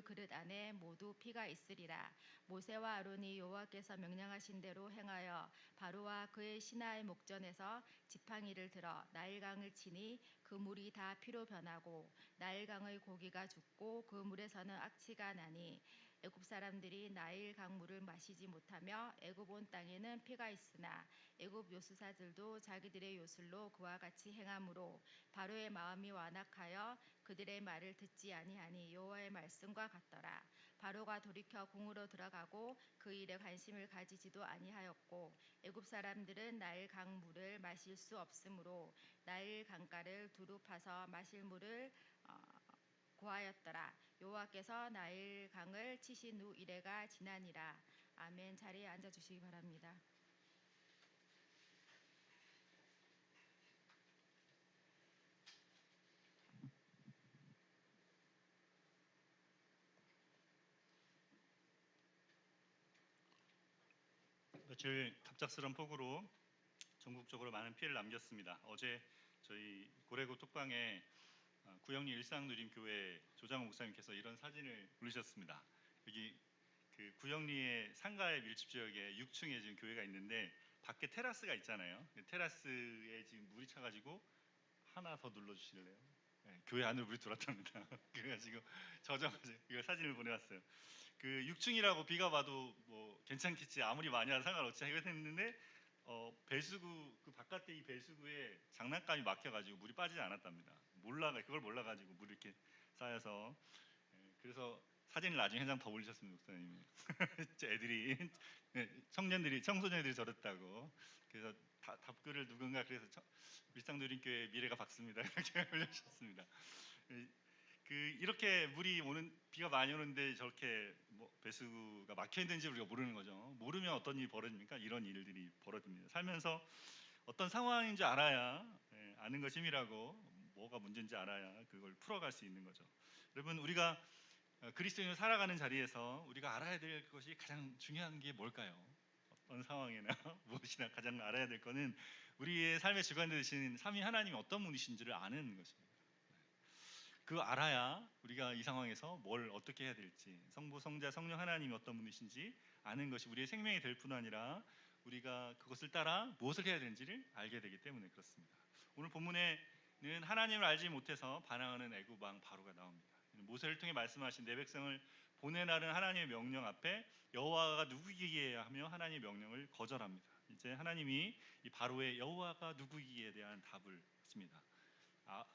그릇 안에 모두 피가 있으리라. 모세와 아론이 여호와께서 명령하신 대로 행하여 바로와 그의 신하의 목전에서 지팡이를 들어 나일강을 치니 그 물이 다 피로 변하고 나일강의 고기가 죽고 그 물에서는 악취가 나니 애굽 사람들이 나일 강물을 마시지 못하며 애굽 온 땅에는 피가 있으나 애굽 요술사들도 자기들의 요술로 그와 같이 행함으로 바로의 마음이 완악하여 그들의 말을 듣지 아니하니 여호와의 말씀과 같더라. 바로가 돌이켜 궁으로 들어가고 그 일에 관심을 가지지도 아니하였고 애굽 사람들은 나일 강물을 마실 수 없으므로 나일 강가를 두루 파서 마실 물을 구하였더라. 여호와께서 나일 강을 치신 후 이래가 지나니라. 아멘. 자리에 앉아 주시기 바랍니다. 며칠 갑작스런 폭우로 전국적으로 많은 피해를 남겼습니다. 어제 저희 고래구 톡방에 구영리 일상누림교회 조장호 목사님께서 이런 사진을 올리셨습니다. 여기 그 구영리의 상가의 밀집 지역에 6층에 지금 교회가 있는데 밖에 테라스가 있잖아요. 테라스에 지금 물이 차가지고 하나 더 눌러주실래요? 네, 교회 안으로 물이 들어왔답니다. 그래가지고 저장하지 이거 사진을 보내왔어요. 그 6층이라고 비가 와도 뭐 괜찮겠지 아무리 많이 와도 상관없지 했는데 배수구 그 바깥에 이 배수구에 장난감이 막혀가지고 물이 빠지지 않았답니다. 그걸 몰라가지고 물이 이렇게 쌓여서 그래서 사진을 나중에 한 장 더 올리셨습니다, 목사님이. 애들이 청소년들이 저랬다고. 그래서 답글을 누군가 그래서 일상누림교회 미래가 밝습니다 이렇게 올려주셨습니다. 이렇게 물이 오는 비가 많이 오는데 저렇게 배수구가 막혀 있는지 우리가 모르는 거죠. 모르면 어떤 일이 벌어집니까? 이런 일들이 벌어집니다. 살면서 어떤 상황인지 알아야 아는 것이 힘이라고 뭐가 문제인지 알아야 그걸 풀어갈 수 있는 거죠. 여러분 우리가 그리스도인으로 살아가는 자리에서 우리가 알아야 될 것이 가장 중요한 게 뭘까요? 어떤 상황이나 무엇이나 가장 알아야 될 것은 우리의 삶의 주관자 되신 삼위 하나님이 어떤 분이신지를 아는 것입니다. 그거 알아야 우리가 이 상황에서 뭘 어떻게 해야 될지 성부, 성자, 성령 하나님이 어떤 분이신지 아는 것이 우리의 생명이 될 뿐 아니라 우리가 그것을 따라 무엇을 해야 되는지를 알게 되기 때문에 그렇습니다. 오늘 본문에는 하나님을 알지 못해서 반항하는 애굽 왕 바로가 나옵니다. 모세를 통해 말씀하신 내 백성을 보내라는 하나님의 명령 앞에 여호와가 누구이기에 하며 하나님의 명령을 거절합니다. 이제 하나님이 이 바로의 여호와가 누구이기에 대한 답을 하십니다.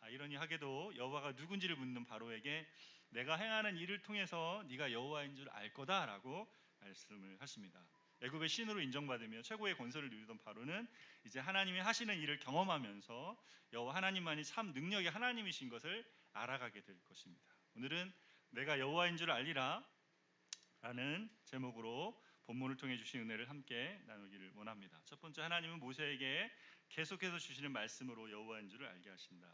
아이러니하게도 여호와가 누군지를 묻는 바로에게 내가 행하는 일을 통해서 네가 여호와인 줄 알 거다라고 말씀을 하십니다. 애굽의 신으로 인정받으며 최고의 권세를 누리던 바로는 이제 하나님이 하시는 일을 경험하면서 여호와 하나님만이 참 능력의 하나님이신 것을 알아가게 될 것입니다. 오늘은 내가 여호와인 줄 알리라 라는 제목으로 본문을 통해 주신 은혜를 함께 나누기를 원합니다. 첫 번째, 하나님은 모세에게 계속해서 주시는 말씀으로 여호와인 줄을 알게 하신다.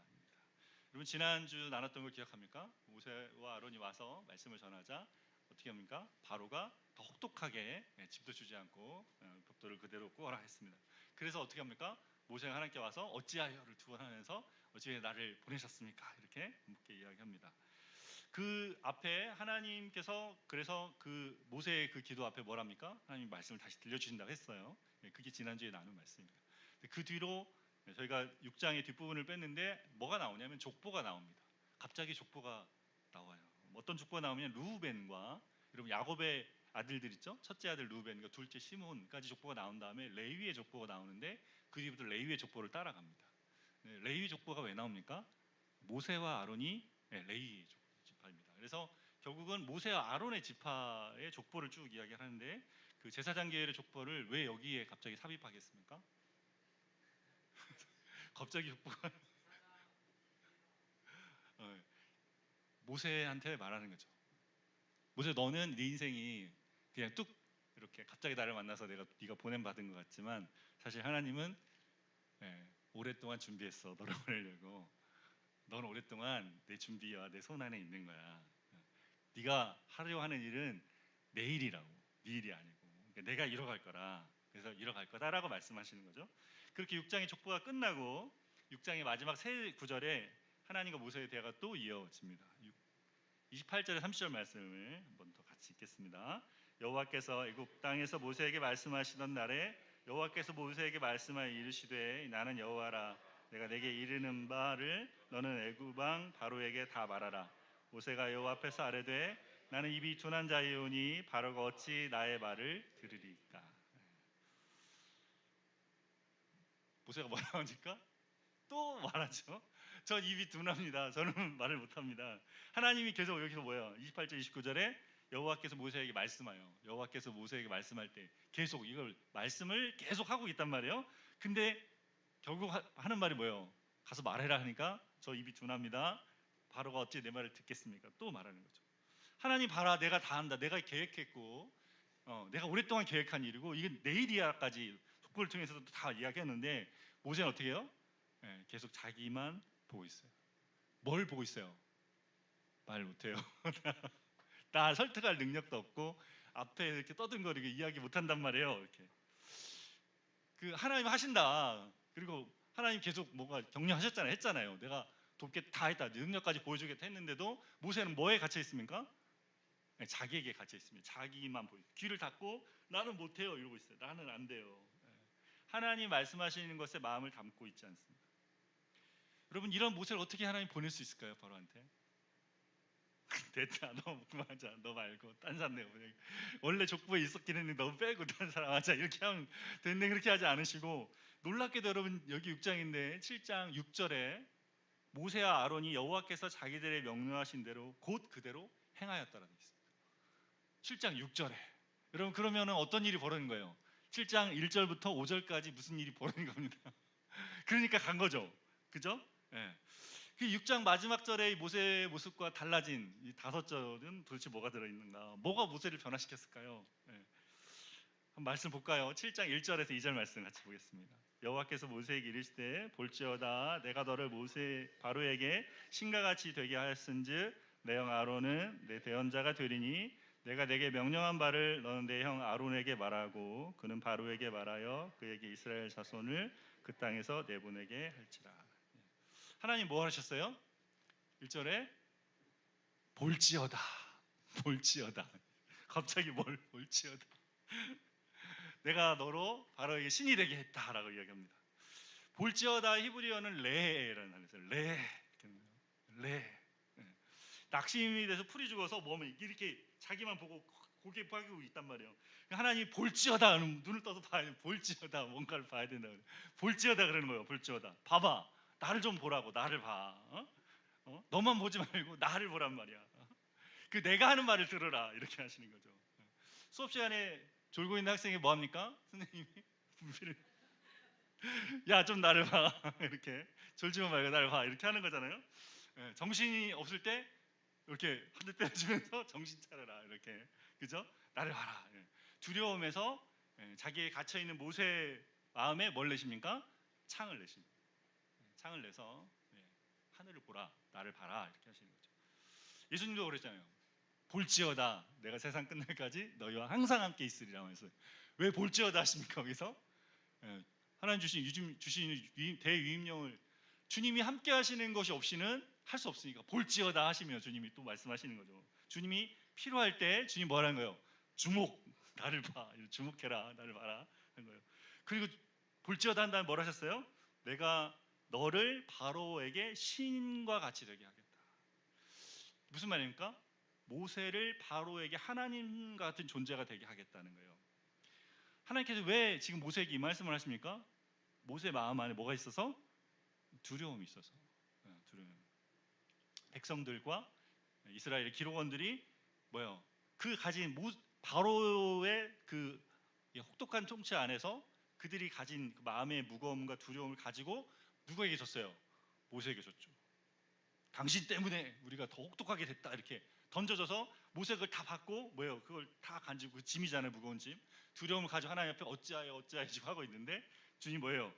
여러분 지난주 나눴던 걸 기억합니까? 모세와 아론이 와서 말씀을 전하자 어떻게 합니까? 바로가 더 혹독하게 집도 주지 않고 법도를 그대로 꾸어라 했습니다. 그래서 어떻게 합니까? 모세가 하나님께 와서 어찌하여를 두 번 하면서 어찌하여 나를 보내셨습니까? 이렇게 묻게 이야기합니다. 그 앞에 하나님께서 그래서 그 모세의 그 기도 앞에 뭐랍니까? 하나님 말씀을 다시 들려주신다고 했어요. 그게 지난주에 나눈 말씀입니다. 그 뒤로 저희가 6장의 뒷부분을 뺐는데 뭐가 나오냐면 족보가 나옵니다. 갑자기 족보가 나와요. 어떤 족보가 나오면 루벤과 여러분 야곱의 아들들 있죠? 첫째 아들 루벤과 둘째 시몬까지 족보가 나온 다음에 레위의 족보가 나오는데 그 뒤부터 레위의 족보를 따라갑니다. 레위 족보가 왜 나옵니까? 모세와 아론이 레위 지파입니다. 그래서 결국은 모세와 아론의 지파의 족보를 쭉 이야기를 하는데 그 제사장 계열의 족보를 왜 여기에 갑자기 삽입하겠습니까? 갑자기 족보가 모세한테 말하는 거죠. 모세 너는 네 인생이 그냥 뚝 이렇게 갑자기 나를 만나서 네가 보냄 받은 것 같지만 사실 하나님은 오랫동안 준비했어 너를 보내려고. 넌 오랫동안 내 준비와 내 손 안에 있는 거야. 네가 하려고 하는 일은 내일이라고, 네 일이 아니고 그러니까 내가 이뤄갈 거라. 그래서 이뤄갈 거다라고 말씀하시는 거죠. 그렇게 6장의 족보가 끝나고 6장의 마지막 세 구절에 하나님과 모세의 대화가 또 이어집니다. 28절에 30절 말씀을 한번 더 같이 읽겠습니다. 여호와께서 애굽 땅에서 모세에게 말씀하시던 날에 여호와께서 모세에게 말씀하여 이르시되 나는 여호와라 내가 내게 이르는 바를 너는 애굽 왕 바로에게 다 말하라. 모세가 여호와 앞에서 아뢰되 나는 입이 둔한 자이오니 바로가 어찌 나의 말을 들으리까. 모세가 뭐라고 하니까 또 말하죠. 전 입이 둔합니다. 저는 말을 못합니다. 하나님이 계속 여기서 뭐예요? 28절 29절에 여호와께서 모세에게 말씀하여 여호와께서 모세에게 말씀할 때 계속 이걸 말씀을 계속 하고 있단 말이에요. 근데 결국 하는 말이 뭐예요? 가서 말해라 하니까 저 입이 둔합니다. 바로가 어찌 내 말을 듣겠습니까? 또 말하는 거죠. 하나님 봐라, 내가 다 한다. 내가 계획했고 내가 오랫동안 계획한 일이고 이게 내일이야까지 속보를 통해서도 다 이야기했는데 모세는 어떻게 해요? 계속 자기만 보고 있어요. 뭘 보고 있어요? 말 못해요. 나 설득할 능력도 없고 앞에 이렇게 떠든거리고 이야기 못한단 말이에요. 이렇게 그 하나님 하신다. 그리고 하나님 계속 뭔가 격려하셨잖아요. 했잖아요. 내가 돕게 다 했다. 능력까지 보여주겠다 했는데도 모세는 뭐에 갇혀 있습니까? 자기에게 갇혀 있습니다. 자기만 보이. 귀를 닫고 나는 못해요 이러고 있어요. 나는 안 돼요. 하나님 말씀하시는 것에 마음을 담고 있지 않습니다. 여러분 이런 모세를 어떻게 하나님 보낼 수 있을까요? 바로한테 됐다 너 그만하자 너 말고 딴 사람 내가 보내. 원래 족보에 있었긴 했는데 너 빼고 딴 사람 하자 이렇게 하면 됐네. 그렇게 하지 않으시고 놀랍게도 여러분 여기 6장인데 7장 6절에 모세와 아론이 여호와께서 자기들의 명령하신 대로 곧 그대로 행하였다라고 있습니다. 7장 6절에 여러분 그러면 어떤 일이 벌어진 거예요? 7장 1절부터 5절까지 무슨 일이 벌어진 겁니다. 그러니까 간 거죠. 그죠? 예. 그 6장 마지막 절의 모세의 모습과 달라진 이 5절은 도대체 뭐가 들어있는가? 뭐가 모세를 변화시켰을까요? 예. 한번 말씀 볼까요? 7장 1절에서 2절 말씀 같이 보겠습니다. 여호와께서 모세에게 이르시되 볼지어다 내가 너를 모세 바로에게 신과 같이 되게 하였은즉 내 형 아론은 내 대언자가 되리니 내가 내게 명령한 바를 너는 내 형 아론에게 말하고 그는 바로에게 말하여 그에게 이스라엘 자손을 그 땅에서 내보내게 할지라. 하나님 뭐 하셨어요? 1절에 볼지어다. 볼지어다. 갑자기 뭘 볼지어다. 내가 너로 바로에게 신이 되게 했다라고 이야기합니다. 볼지어다 히브리어는 레라는 단어에서 레. 낙심이 돼서 풀이 죽어서 몸에 이렇게 자기만 보고 고개 빠기고 있단 말이에요. 하나님이 볼지어다 눈을 떠서 봐야 돼. 볼지어다 뭔가를 봐야 된다. 볼지어다 그러는 거예요. 볼지어다. 봐봐. 나를 좀 보라고. 나를 봐. 너만 보지 말고 나를 보란 말이야. 그 내가 하는 말을 들으라. 이렇게 하시는 거죠. 수업 시간에 졸고 있는 학생이 뭐 합니까? 선생님이 분필을 야 좀 나를 봐. 이렇게 졸지만 말고 나를 봐. 이렇게 하는 거잖아요. 정신이 없을 때 이렇게 한 대 때려주면서 정신 차려라. 이렇게 그죠? 나를 봐라. 두려움에서 자기의 갇혀 있는 모세 마음에 뭘 내십니까? 창을 내십니다. 창을 내서 하늘을 보라. 나를 봐라. 이렇게 하시는 거죠. 예수님도 그랬잖아요. 볼지어다 내가 세상 끝날까지 너희와 항상 함께 있으리라고 했어요. 왜 볼지어다 하십니까? 거기서 하나님 주신 대위임령을 주님이 함께 하시는 것이 없이는 할 수 없으니까 볼지어다 하시며 주님이 또 말씀하시는 거죠. 주님이 필요할 때 주님 뭐라는 거예요? 주목 나를 봐. 주목해라. 나를 봐라 하는 거예요. 그리고 볼지어다 한 다음에 뭘 하셨어요? 내가 너를 바로에게 신과 같이 되게 하겠다. 무슨 말입니까? 모세를 바로에게 하나님 같은 존재가 되게 하겠다는 거예요. 하나님께서 왜 지금 모세에게 이 말씀을 하십니까? 모세 마음 안에 뭐가 있어서? 두려움이 있어서. 두려움. 백성들과 이스라엘의 기록원들이 뭐예요? 그 가진 바로의 그 혹독한 통치 안에서 그들이 가진 그 마음의 무거움과 두려움을 가지고 누구에게 줬어요? 모세에게 줬죠. 당신 때문에 우리가 더 혹독하게 됐다 이렇게 던져져서 모세가 그걸 다 받고 뭐예요? 그걸 다 간지고 그 짐이잖아요. 무거운 짐. 두려움을 가지고 하나님 앞에 어찌하여 지금 하고 있는데 주님 뭐예요?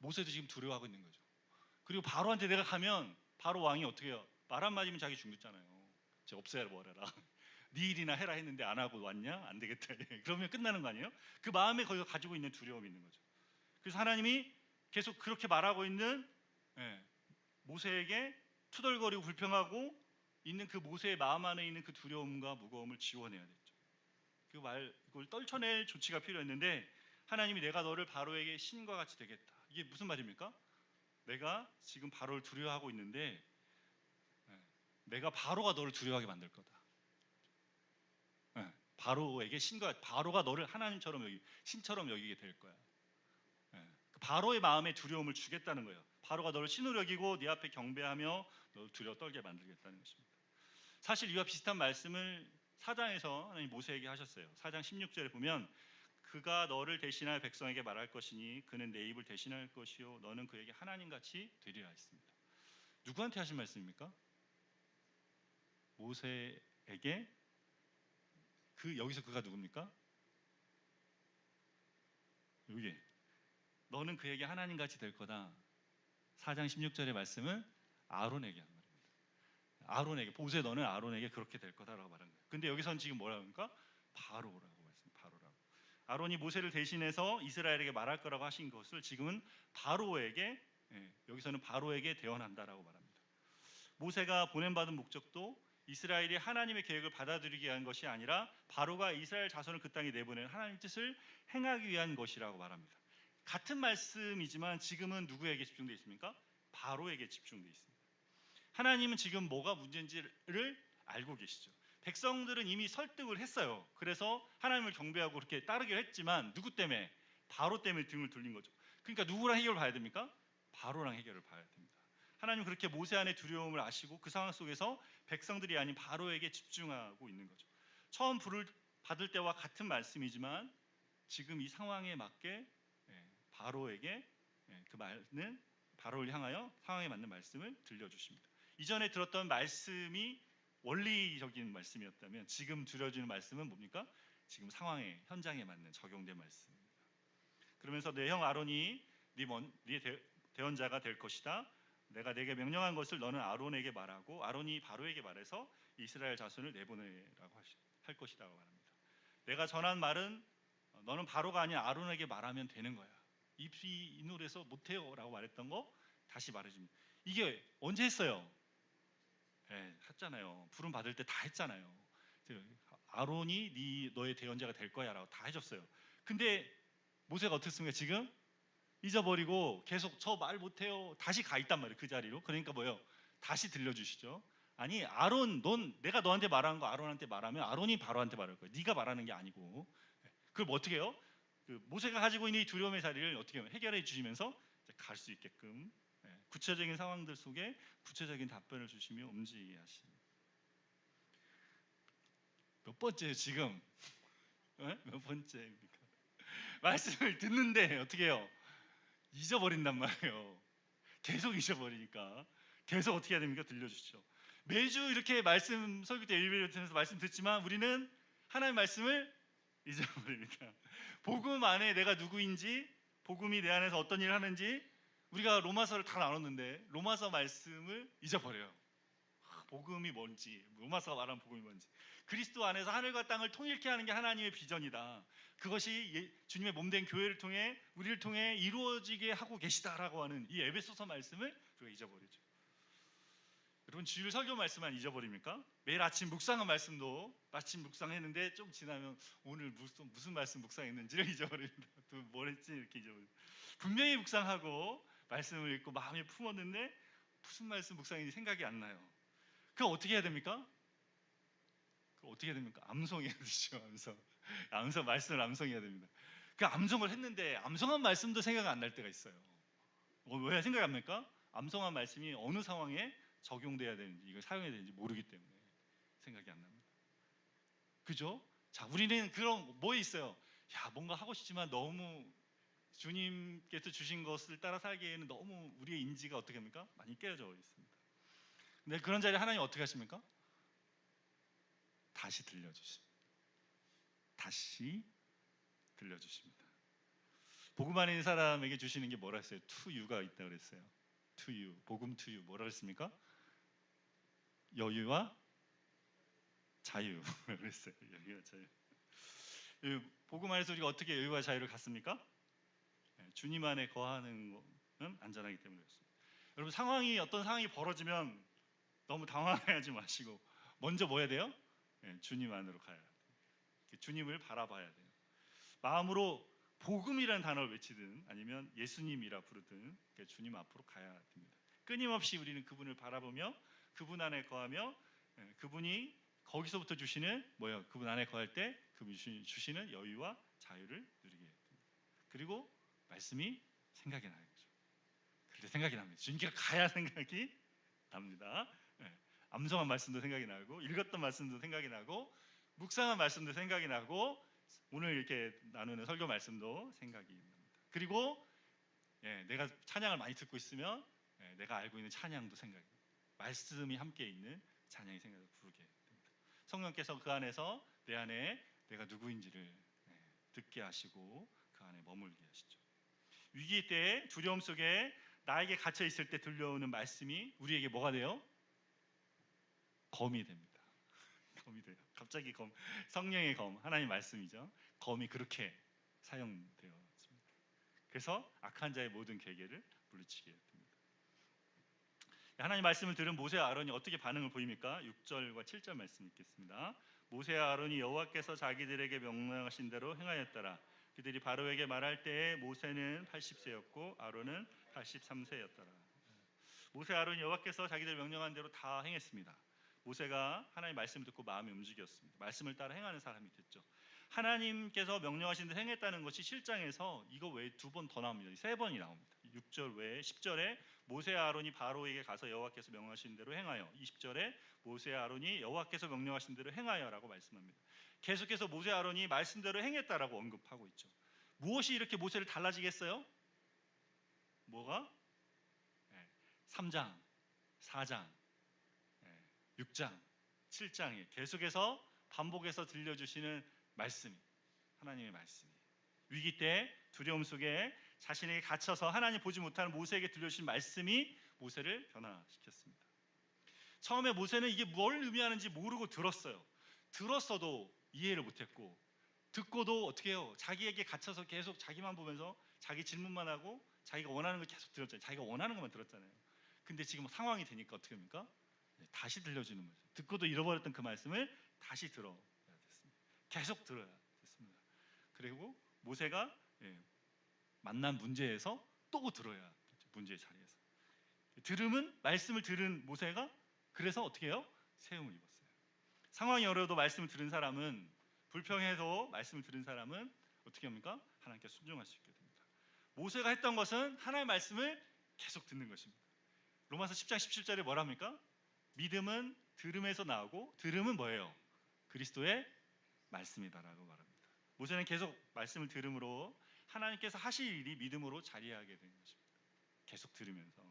모세도 지금 두려워하고 있는 거죠. 그리고 바로한테 내가 가면 바로 왕이 어떻게 해요? 말 한마디면 자기 죽였잖아요. 제가 없애야 버려라. 네 일이나 해라 했는데 안 하고 왔냐? 안 되겠다. 그러면 끝나는 거 아니에요? 그 마음에 거기서 가지고 있는 두려움이 있는 거죠. 그래서 하나님이 계속 그렇게 말하고 있는 모세에게 투덜거리고 불평하고 있는 그 모세의 마음 안에 있는 그 두려움과 무거움을 지워내야 됐죠. 그걸 떨쳐낼 조치가 필요했는데 하나님이 내가 너를 바로에게 신과 같이 되겠다. 이게 무슨 말입니까? 내가 지금 바로를 두려워하고 있는데 내가 바로가 너를 두려워하게 만들 거다. 바로에게 바로가 너를 하나님처럼 신처럼 여기게 될 거야. 바로의 마음에 두려움을 주겠다는 거예요. 바로가 너를 신으로 여기고 네 앞에 경배하며 너를 두려워 떨게 만들겠다는 것입니다. 사실 이와 비슷한 말씀을 4장에서 하나님 모세에게 하셨어요. 4장 16절에 보면 그가 너를 대신하여 백성에게 말할 것이니 그는 내 입을 대신할 것이요 너는 그에게 하나님같이 되리라 했습니다. 누구한테 하신 말씀입니까? 모세에게. 여기서 그가 누굽니까? 여기 너는 그에게 하나님같이 될 거다. 4장 16절의 말씀은 아론에게 한 말입니다. 아론에게, 모세 너는 아론에게 그렇게 될 거다라고 말한 거예요. 근데 여기서는 지금 뭐라고 합니까? 바로라고 말씀. 바로라고. 아론이 모세를 대신해서 이스라엘에게 말할 거라고 하신 것을 지금은 바로에게, 여기서는 바로에게 대언한다라고 말합니다. 모세가 보냄받은 목적도 이스라엘이 하나님의 계획을 받아들이게 한 것이 아니라 바로가 이스라엘 자손을 그 땅에 내보낸 하나님의 뜻을 행하기 위한 것이라고 말합니다. 같은 말씀이지만 지금은 누구에게 집중되어 있습니까? 바로에게 집중되어 있습니다. 하나님은 지금 뭐가 문제인지를 알고 계시죠. 백성들은 이미 설득을 했어요. 그래서 하나님을 경배하고 그렇게 따르기로 했지만 누구 때문에? 바로 때문에 등을 돌린 거죠. 그러니까 누구랑 해결을 봐야 됩니까? 바로랑 해결을 봐야 됩니다. 하나님은 그렇게 모세 안의 두려움을 아시고 그 상황 속에서 백성들이 아닌 바로에게 집중하고 있는 거죠. 처음 불을 받을 때와 같은 말씀이지만 지금 이 상황에 맞게 바로에게 그 말은 바로를 향하여 상황에 맞는 말씀을 들려주십니다. 이전에 들었던 말씀이 원리적인 말씀이었다면 지금 들려주는 말씀은 뭡니까? 지금 상황에, 현장에 맞는 적용된 말씀입니다. 그러면서 내 형 아론이 네 대언자가 될 것이다. 내가 내게 명령한 것을 너는 아론에게 말하고 아론이 바로에게 말해서 이스라엘 자손을 내보내라고 할 것이라고 말합니다. 내가 전한 말은 너는 바로가 아닌 아론에게 말하면 되는 거야. 입이 인홀해서 못해요 라고 말했던 거 다시 말해줍니다. 이게 언제 했어요? 했잖아요. 부름 받을 때 다 했잖아요. 아론이 너의 대언자가 될 거야 라고 다 해줬어요. 근데 모세가 어떻습니까? 지금 잊어버리고 계속 저 말 못해요 다시 가 있단 말이에요. 그 자리로. 그러니까 뭐예요? 다시 들려주시죠. 아니 아론 내가 너한테 말하는 거 아론한테 말하면 아론이 바로한테 말할 거예요. 네가 말하는 게 아니고. 그럼 어떻게 해요? 모세가 가지고 있는 이 두려움의 자리를 어떻게 해결해 주시면서 갈 수 있게끔 구체적인 상황들 속에 구체적인 답변을 주시며 움직이게 하십니다. 몇 번째예요 지금? 몇 번째입니까? 말씀을 듣는데 어떻게 해요? 잊어버린단 말이에요. 계속 잊어버리니까 계속 어떻게 해야 됩니까? 들려주시죠. 매주 이렇게 말씀 설교 때 일베에서 말씀 듣지만 우리는 하나님의 말씀을 잊어버립니다. 복음 안에 내가 누구인지, 복음이 내 안에서 어떤 일을 하는지 우리가 로마서를 다 나눴는데 로마서 말씀을 잊어버려요. 복음이 뭔지, 로마서가 말하는 복음이 뭔지, 그리스도 안에서 하늘과 땅을 통일케 하는 게 하나님의 비전이다. 그것이 주님의 몸된 교회를 통해 우리를 통해 이루어지게 하고 계시다라고 하는 이 에베소서 말씀을 우리가 잊어버리죠. 여러분 주일 설교 말씀만 잊어버립니까? 매일 아침 묵상한 말씀도 아침 묵상했는데 좀 지나면 오늘 무슨 말씀 묵상했는지를 잊어버립니다. 또 뭘 했지 이렇게 잊어버립니다. 분명히 묵상하고 말씀을 읽고 마음에 품었는데 무슨 말씀 묵상인지 생각이 안 나요. 그럼 어떻게 해야 됩니까? 암송해야 되죠. 암송 말씀을 암송해야 됩니다. 그 암송을 했는데 암송한 말씀도 생각 안 날 때가 있어요. 왜 생각이 안 납니까? 암송한 말씀이 어느 상황에 적용돼야 되는지 이걸 사용해야 되는지 모르기 때문에 생각이 안 납니다. 그죠? 자, 우리는 그런 뭐 있어요? 야, 뭔가 하고 싶지만 너무 주님께서 주신 것을 따라 살기에는 너무 우리의 인지가 어떻게 합니까? 많이 깨어져 있습니다. 근데 그런 자리에 하나님 어떻게 하십니까? 다시 들려주십니다. 복음 안에 있는 사람에게 주시는 게 뭐라 했어요? 투유가 있다고 그랬어요. 투유, 복음 투유 뭐라 했습니까? 여유와 자유 그랬어요. 여유와 자유. 복음 안에서 우리가 어떻게 여유와 자유를 갖습니까? 주님 안에 거하는 것은 안전하기 때문에 그렇습니다. 여러분 어떤 상황이 벌어지면 너무 당황하지 마시고 먼저 뭐 해야 돼요? 예, 주님 안으로 가야 돼요. 주님을 바라봐야 돼요. 마음으로 복음이라는 단어를 외치든 아니면 예수님이라 부르든 주님 앞으로 가야 됩니다. 끊임없이 우리는 그분을 바라보며 그분 안에 거하며 그분이 거기서부터 주시는 뭐예요? 그분 안에 거할 때 그분이 주시는 여유와 자유를 누리게 됩니다. 그리고 말씀이 생각이 나는 거죠. 그때 생각이 납니다. 주님께 가야 생각이 납니다. 암송한 말씀도 생각이 나고 읽었던 말씀도 생각이 나고 묵상한 말씀도 생각이 나고 오늘 이렇게 나누는 설교 말씀도 생각이 납니다. 그리고 내가 찬양을 많이 듣고 있으면 내가 알고 있는 찬양도 생각이 납니다. 말씀이 함께 있는 찬양이 생각이 부르게 됩니다. 성령께서 그 안에서 내 안에 내가 누구인지를 듣게 하시고 그 안에 머물게 하시죠. 위기 때에 두려움 속에 나에게 갇혀 있을 때 들려오는 말씀이 우리에게 뭐가 돼요? 검이 됩니다. 검이 돼요. 갑자기 검, 성령의 검, 하나님 말씀이죠. 검이 그렇게 사용되었습니다. 그래서 악한 자의 모든 계계를 물리치게 됩니다. 하나님 말씀을 들은 모세와 아론이 어떻게 반응을 보입니까? 6절과 7절 말씀 읽겠습니다. 모세와 아론이 여호와께서 자기들에게 명령하신 대로 행하였더라. 그들이 바로에게 말할 때에 모세는 80세였고 아론은 83세였더라. 모세와 아론이 여호와께서 자기들 명령한 대로 다 행했습니다. 모세가 하나님 말씀을 듣고 마음이 움직였습니다. 말씀을 따라 행하는 사람이 됐죠. 하나님께서 명령하신 대로 행했다는 것이 7장에서 이거 외에 2번 더 나옵니다. 3번이 나옵니다. 6절 외에 10절에 모세와 아론이 바로에게 가서 여호와께서 명령하신 대로 행하여, 20절에 모세와 아론이 여호와께서 명령하신 대로 행하여라고 말씀합니다. 계속해서 모세와 아론이 말씀대로 행했다라고 언급하고 있죠. 무엇이 이렇게 모세를 달라지겠어요? 뭐가? 3장, 4장, 6장, 7장에 계속해서 반복해서 들려주시는 말씀이 하나님의 말씀이 위기 때 두려움 속에 자신에게 갇혀서 하나님 보지 못하는 모세에게 들려주신 말씀이 모세를 변화시켰습니다. 처음에 모세는 이게 뭘 의미하는지 모르고 들었어도 이해를 못했고 듣고도 어떻게 해요? 자기에게 갇혀서 계속 자기만 보면서 자기 질문만 하고 자기가 원하는 걸 계속 들었잖아요. 자기가 원하는 것만 들었잖아요. 근데 지금 상황이 되니까 어떻게 합니까? 다시 들려주는 거죠. 듣고도 잃어버렸던 그 말씀을 다시 들어야 됐습니다. 계속 들어야 됐습니다. 그리고 모세가 만난 문제에서 또 들어야 됐죠. 문제의 자리에서 들음은 말씀을 들은 모세가 그래서 어떻게 해요? 세움을 입었어요. 상황이 어려워도 말씀을 들은 사람은, 불평해도 말씀을 들은 사람은 어떻게 합니까? 하나님께 순종할 수 있게 됩니다. 모세가 했던 것은 하나님의 말씀을 계속 듣는 것입니다. 로마서 10장 17절에 뭐라 합니까? 믿음은 들음에서 나오고 들음은 뭐예요? 그리스도의 말씀이다라고 말합니다. 모세는 계속 말씀을 들음으로 하나님께서 하실 일이 믿음으로 자리하게 된 것입니다. 계속 들으면서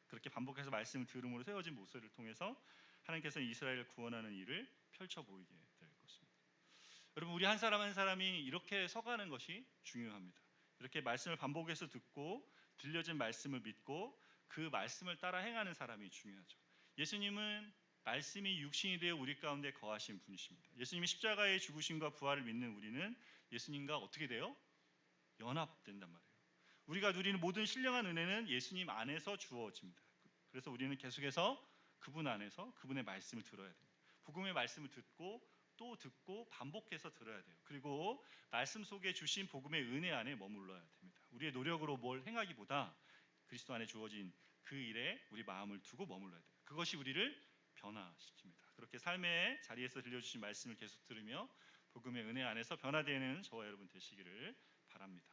그렇게 반복해서 말씀을 들음으로 세워진 모세를 통해서 하나님께서 이스라엘을 구원하는 일을 펼쳐 보이게 될 것입니다. 여러분, 우리 한 사람 한 사람이 이렇게 서가는 것이 중요합니다. 이렇게 말씀을 반복해서 듣고 들려진 말씀을 믿고 그 말씀을 따라 행하는 사람이 중요하죠. 예수님은 말씀이 육신이 되어 우리 가운데 거하신 분이십니다. 예수님이 십자가의 죽으심과 부활을 믿는 우리는 예수님과 어떻게 돼요? 연합된단 말이에요. 우리가 누리는 모든 신령한 은혜는 예수님 안에서 주어집니다. 그래서 우리는 계속해서 그분 안에서 그분의 말씀을 들어야 돼요. 복음의 말씀을 듣고 또 듣고 반복해서 들어야 돼요. 그리고 말씀 속에 주신 복음의 은혜 안에 머물러야 됩니다. 우리의 노력으로 뭘 행하기보다 그리스도 안에 주어진 그 일에 우리 마음을 두고 머물러야 돼요. 그것이 우리를 변화시킵니다. 그렇게 삶의 자리에서 들려주신 말씀을 계속 들으며 복음의 은혜 안에서 변화되는 저와 여러분 되시기를 바랍니다.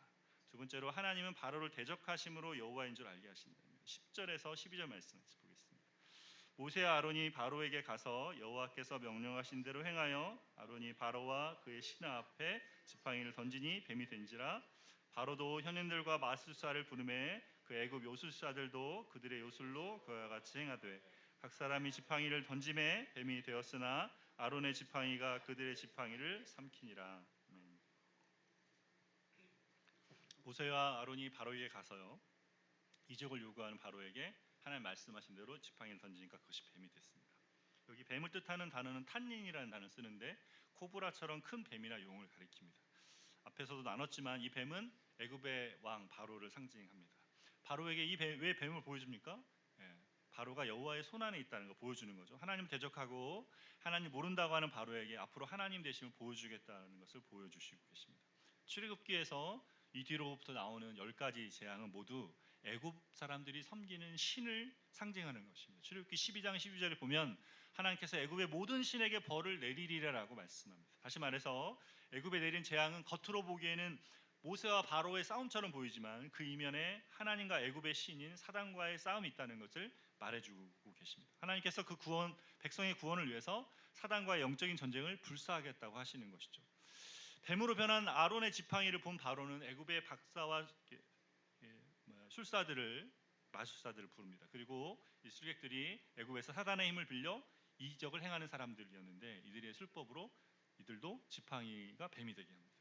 두 번째로, 하나님은 바로를 대적하심으로 여호와인 줄 알게 하신다. 10절에서 12절 말씀 보겠습니다. 모세와 아론이 바로에게 가서 여호와께서 명령하신 대로 행하여 아론이 바로와 그의 신하 앞에 지팡이를 던지니 뱀이 된지라. 바로도 현인들과 마술사를 부르매 그 애굽 요술사들도 그들의 요술로 그와 같이 행하되 각 사람이 지팡이를 던짐에 뱀이 되었으나 아론의 지팡이가 그들의 지팡이를 삼키니라. 모세와 아론이 바로에게 가서요, 이적을 요구하는 바로에게 하나님 말씀하신 대로 지팡이를 던지니까 그것이 뱀이 됐습니다. 여기 뱀을 뜻하는 단어는 탄닌이라는 단어를 쓰는데 코브라처럼 큰 뱀이나 용을 가리킵니다. 앞에서도 나눴지만 이 뱀은 애굽의 왕 바로를 상징합니다. 바로에게 왜 뱀을 보여줍니까? 바로가 여호와의 손안에 있다는 걸 보여주는 거죠. 하나님 대적하고 하나님 모른다고 하는 바로에게 앞으로 하나님 되심을 보여주겠다는 것을 보여주시고 계십니다. 출애굽기에서 이 뒤로부터 나오는 10가지 재앙은 모두 애굽 사람들이 섬기는 신을 상징하는 것입니다. 출애굽기 12장 12절에 보면 하나님께서 애굽의 모든 신에게 벌을 내리리라라고 말씀합니다. 다시 말해서 애굽에 내린 재앙은 겉으로 보기에는 모세와 바로의 싸움처럼 보이지만 그 이면에 하나님과 애굽의 신인 사단과의 싸움이 있다는 것을 말해주고 계십니다. 하나님께서 그 구원, 백성의 구원을 위해서 사단과의 영적인 전쟁을 불사하겠다고 하시는 것이죠. 뱀으로 변한 아론의 지팡이를 본 바로는 애굽의 박사와 술사들을 마술사들을 부릅니다. 그리고 이 술객들이 애굽에서 사단의 힘을 빌려 이적을 행하는 사람들이었는데 이들의 술법으로 이들도 지팡이가 뱀이 되게 합니다.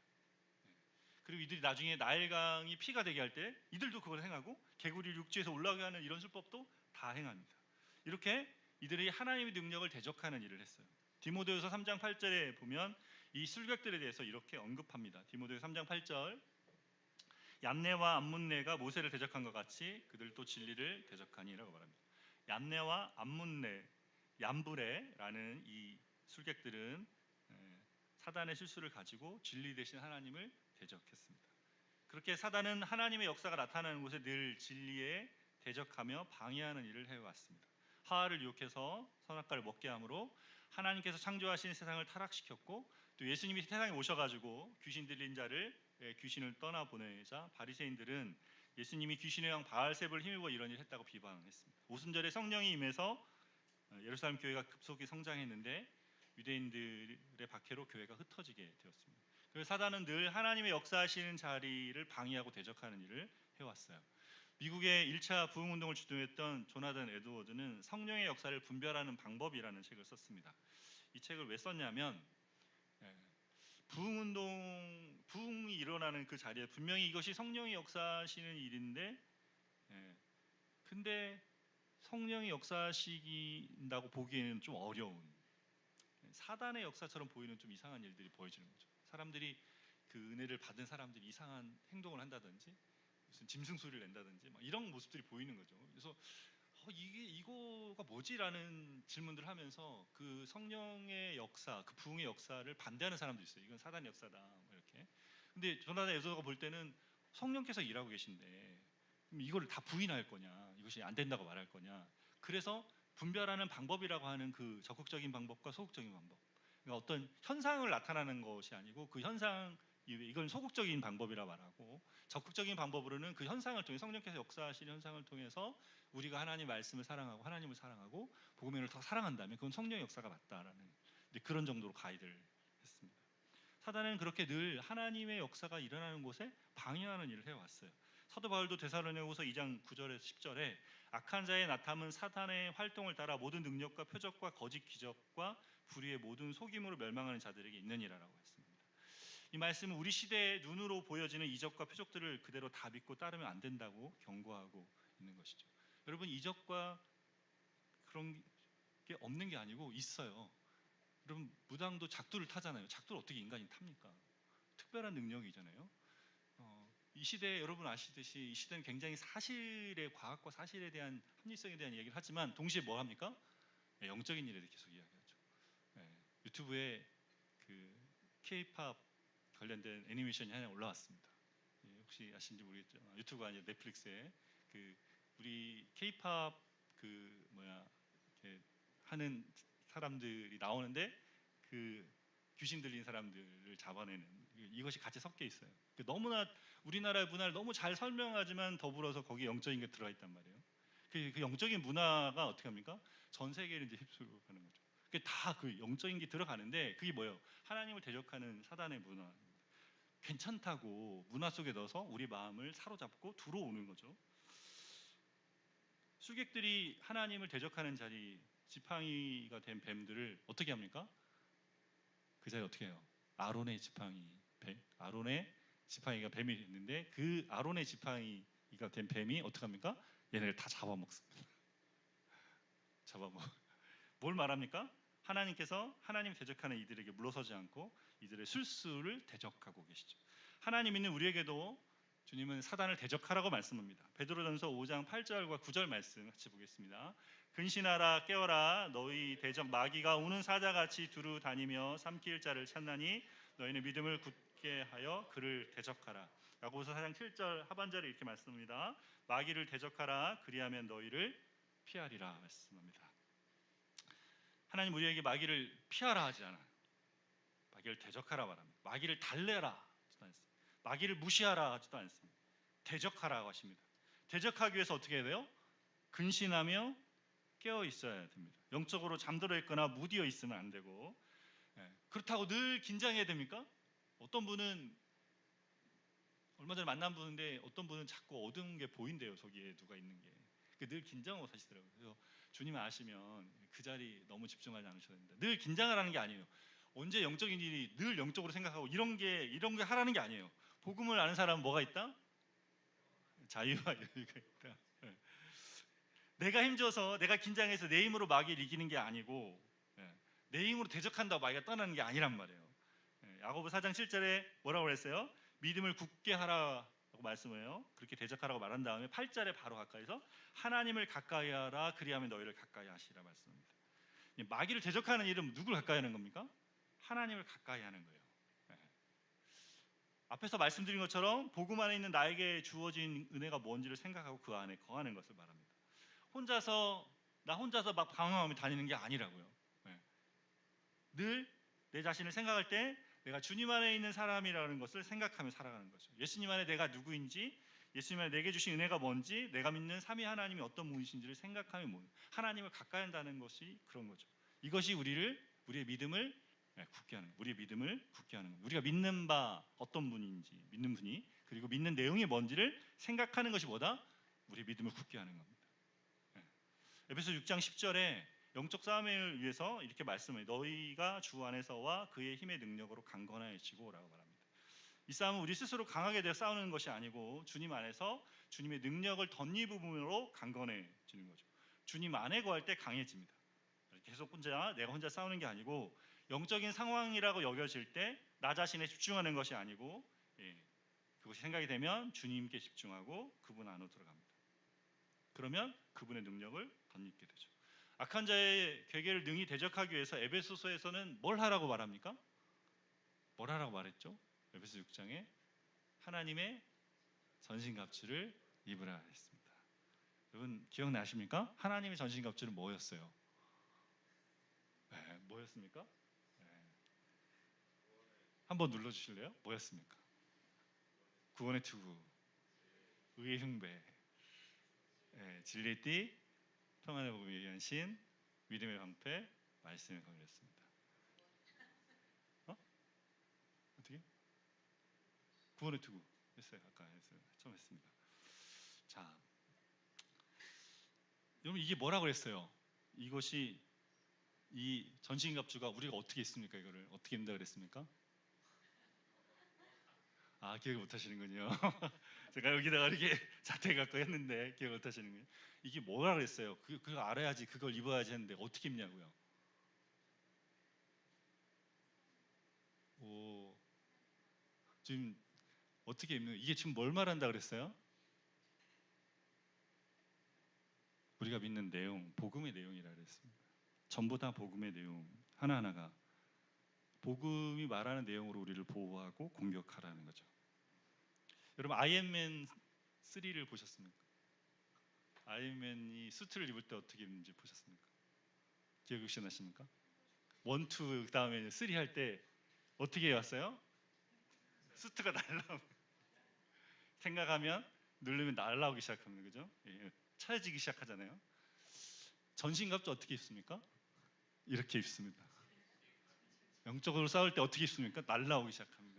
그리고 이들이 나중에 나일강이 피가 되게 할 때 이들도 그걸 행하고 개구리 육지에서 올라가게 하는 이런 술법도 다 행합니다. 이렇게 이들이 하나님의 능력을 대적하는 일을 했어요. 디모데후서 3장 8절에 보면 이 술객들에 대해서 이렇게 언급합니다. 디모데후서 3장 8절 얀네와 암문네가 모세를 대적한 것 같이 그들도 진리를 대적하니라고 말합니다. 얀네와 암문네, 얀브레라는 이 술객들은 사단의 실수를 가지고 진리 대신 하나님을 대적했습니다. 그렇게 사단은 하나님의 역사가 나타나는 곳에 늘 진리에 대적하며 방해하는 일을 해왔습니다. 하와를 유혹해서 선악과를 먹게 함으로 하나님께서 창조하신 세상을 타락시켰고 또 예수님이 세상에 오셔가지고 귀신 들린 자를 귀신을 떠나보내자 바리새인들은 예수님이 귀신의 왕 바알세불을 힘입어 이런 일을 했다고 비방했습니다. 오순절에 성령이 임해서 예루살렘 교회가 급속히 성장했는데 유대인들의 박해로 교회가 흩어지게 되었습니다. 그래서 사단은 늘 하나님의 역사하시는 자리를 방해하고 대적하는 일을 해왔어요. 미국의 1차 부흥운동을 주도했던 조나단 에드워드는 성령의 역사를 분별하는 방법이라는 책을 썼습니다. 이 책을 왜 썼냐면 부흥이 일어나는 그 자리에 분명히 이것이 성령이 역사하시는 일인데 근데 성령이 역사하신다고 보기에는 좀 어려운 사단의 역사처럼 보이는 좀 이상한 일들이 보여지는 거죠. 사람들이 그 은혜를 받은 사람들이 이상한 행동을 한다든지 무슨 짐승 소리를 낸다든지 막 이런 모습들이 보이는 거죠. 그래서 이거가 뭐지라는 질문들을 하면서 그 성령의 역사, 그 부흥의 역사를 반대하는 사람도 있어요. 이건 사단의 역사다 뭐 이렇게. 근데 조나단 에드워드가 볼 때는 성령께서 일하고 계신데 그럼 이거를 다 부인할 거냐, 이것이 안 된다고 말할 거냐. 그래서 분별하는 방법이라고 하는 그 적극적인 방법과 소극적인 방법. 그러니까 어떤 현상을 나타나는 것이 아니고 그 현상 이건 소극적인 방법이라 말하고 적극적인 방법으로는 그 현상을 통해 성령께서 역사하시는 현상을 통해서 우리가 하나님 말씀을 사랑하고 하나님을 사랑하고 복음을 더 사랑한다면 그건 성령의 역사가 맞다라는 그런 정도로 가이드를 했습니다. 사단은 그렇게 늘 하나님의 역사가 일어나는 곳에 방해하는 일을 해왔어요. 사도 바울도 데살로니가후서 2장 9절에서 10절에 악한 자의 나탐은 사탄의 활동을 따라 모든 능력과 표적과 거짓 기적과 불의의 모든 속임으로 멸망하는 자들에게 있느니라라고 했습니다. 이 말씀은 우리 시대의 눈으로 보여지는 이적과 표적들을 그대로 다 믿고 따르면 안 된다고 경고하고 있는 것이죠. 여러분 이적과 그런 게 없는 게 아니고 있어요. 여러분 무당도 작두를 타잖아요. 작두를 어떻게 인간이 탑니까? 특별한 능력이잖아요. 이 시대에 여러분 아시듯이 이 시대는 굉장히 사실의 과학과 사실에 대한 합리성에 대한 얘기를 하지만 동시에 뭐 합니까? 영적인 일에 계속 이야기하죠. 유튜브에 그 K-팝 관련된 애니메이션이 하나 올라왔습니다. 혹시 아시는지 모르겠죠. 유튜브가 아니라 넷플릭스에 그 우리 K-팝 이렇게 하는 사람들이 나오는데 그 귀신 들린 사람들을 잡아내는 이것이 같이 섞여 있어요. 너무나 우리나라의 문화를 너무 잘 설명하지만 더불어서 거기에 영적인 게 들어가 있단 말이에요. 그 영적인 문화가 어떻게 합니까? 전 세계를 이제 휩쓸고 가는 거죠. 다 그 영적인 게 들어가는데 그게 뭐예요? 하나님을 대적하는 사단의 문화. 괜찮다고 문화 속에 넣어서 우리 마음을 사로잡고 들어오는 거죠. 술객들이 하나님을 대적하는 자리 지팡이가 된 뱀들을 어떻게 합니까? 그 자리에 어떻게 해요? 아론의 지팡이가 뱀이 됐는데 그 아론의 지팡이가 된 뱀이 어떻게 합니까? 얘네를 다 잡아먹습니다. 뭘 말합니까? 하나님께서 하나님 대적하는 이들에게 물러서지 않고 이들의 술수를 대적하고 계시죠. 하나님 있는 우리에게도 주님은 사단을 대적하라고 말씀합니다. 베드로전서 5장 8절과 9절 말씀 같이 보겠습니다. 근신하라 깨어라 너희 대적 마귀가 우는 사자같이 두루 다니며 삼킬 자를 찾나니 너희는 믿음을 굳게 하여 그를 대적하라. 야고보서 4장 7절 하반절에 이렇게 말씀합니다. 마귀를 대적하라 그리하면 너희를 피하리라 말씀합니다. 하나님 우리에게 마귀를 피하라 하지 않아요. 마귀를 대적하라 말합니다. 마귀를 달래라 하지도 않습니다. 마귀를 무시하라 하지도 않습니다. 대적하라고 하십니다. 대적하기 위해서 어떻게 해야 돼요? 근신하며 깨어 있어야 됩니다. 영적으로 잠들어 있거나 무디어 있으면 안 되고, 그렇다고 늘 긴장해야 됩니까? 어떤 분은 얼마 전에 만난 분인데 어떤 분은 자꾸 어두운 게 보인대요. 저기에 누가 있는 게. 늘 긴장하고 사시더라고요. 그래서 주님 아시면 그 자리 너무 집중하지 않으셔야 됩니다. 늘 긴장을 하는 게 아니에요. 언제 영적인 일이 늘 영적으로 생각하고 이런 게 하라는 게 아니에요. 복음을 아는 사람은 뭐가 있다? 자유와 여유가 있다. 내가 힘줘서 내가 긴장해서 내 힘으로 마귀를 이기는 게 아니고 내 힘으로 대적한다고 마귀가 떠나는 게 아니란 말이에요. 야고보 4장 7절에 뭐라고 그랬어요? 믿음을 굳게 하라고 말씀해요. 그렇게 대적하라고 말한 다음에 8절에 바로 가까이서 하나님을 가까이 하라 그리하면 너희를 가까이 하시라 말씀합니다. 마귀를 대적하는 일은 누굴 가까이 하는 겁니까? 하나님을 가까이 하는 거예요. 앞에서 말씀드린 것처럼 복음 안에 있는 나에게 주어진 은혜가 뭔지를 생각하고 그 안에 거하는 것을 말합니다. 나 혼자서 막 방황하며 다니는 게 아니라고요. 늘 내 자신을 생각할 때 내가 주님 안에 있는 사람이라는 것을 생각하며 살아가는 거죠. 예수님 안에 내가 누구인지, 예수님 안에 내게 주신 은혜가 뭔지, 내가 믿는 삼위 하나님이 어떤 분이신지를 생각하며 하나님을 가까이 한다는 것이 그런 거죠. 이것이 우리의 믿음을 굳게 하는, 우리의 믿음을 굳게 하는 것. 우리가 믿는 바 어떤 분인지, 믿는 분이, 그리고 믿는 내용이 뭔지를 생각하는 것이 뭐다? 우리의 믿음을 굳게 하는 겁니다. 에베소 6장 10절에 영적 싸움을 위해서 이렇게 말씀해요. 너희가 주 안에서와 그의 힘의 능력으로 강건하여지고 라고 말합니다. 이 싸움은 우리 스스로 강하게 되어 싸우는 것이 아니고 주님 안에서 주님의 능력을 덧입음으로 강건해지는 거죠. 주님 안에 거할 때 강해집니다. 계속 내가 혼자 싸우는 게 아니고 영적인 상황이라고 여겨질 때 나 자신에 집중하는 것이 아니고 그것이 생각이 되면 주님께 집중하고 그분 안으로 들어갑니다. 그러면 그분의 능력을 덧입게 되죠. 악한 자의 괴계를 능히 대적하기 위해서 에베소서에서는 뭘 하라고 말합니까? 뭘 하라고 말했죠? 에베소 6장에 하나님의 전신갑주를 입으라 했습니다. 여러분 기억나십니까? 하나님의 전신갑주는 뭐였어요? 뭐였습니까? 한번 눌러주실래요? 뭐였습니까? 구원의 투구, 의의 흉배, 진리의 띠, 평안의 복음에 의한 신, 믿음의 방패, 말씀의 검이었습니다. 어떻게? 구원의 투구 했어요. 아까 했어요. 처음 했습니다. 자, 여러분 이게 뭐라고 그랬어요? 이것이 이 전신갑주가 우리가 어떻게 있습니까? 이거를 어떻게 입는다 그랬습니까? 기억을 못 하시는군요. 제가 여기다가 이렇게 자퇴 갖고 했는데 기억을 못 하시는군요. 이게 뭐라 그랬어요? 그거 알아야지, 그걸 입어야지 했는데 어떻게 입냐고요? 지금 어떻게 입는? 이게 지금 뭘 말한다 그랬어요? 우리가 믿는 내용, 복음의 내용이라 그랬습니다. 전부 다 복음의 내용 하나하나가 복음이 말하는 내용으로 우리를 보호하고 공격하라는 거죠. 여러분 아이언맨 3를 보셨습니까? 아이언맨이 수트를 입을 때 어떻게 입는지 보셨습니까? 기억이 혹시 나십니까? 1, 2 그다음에 3 할 때 어떻게 해왔어요? 수트가 날라오고 생각하면 누르면 날라오기 시작합니다. 그죠? 차려지기 시작하잖아요. 전신갑주 어떻게 입습니까? 이렇게 입습니다. 영적으로 싸울 때 어떻게 입습니까? 날라오기 시작합니다.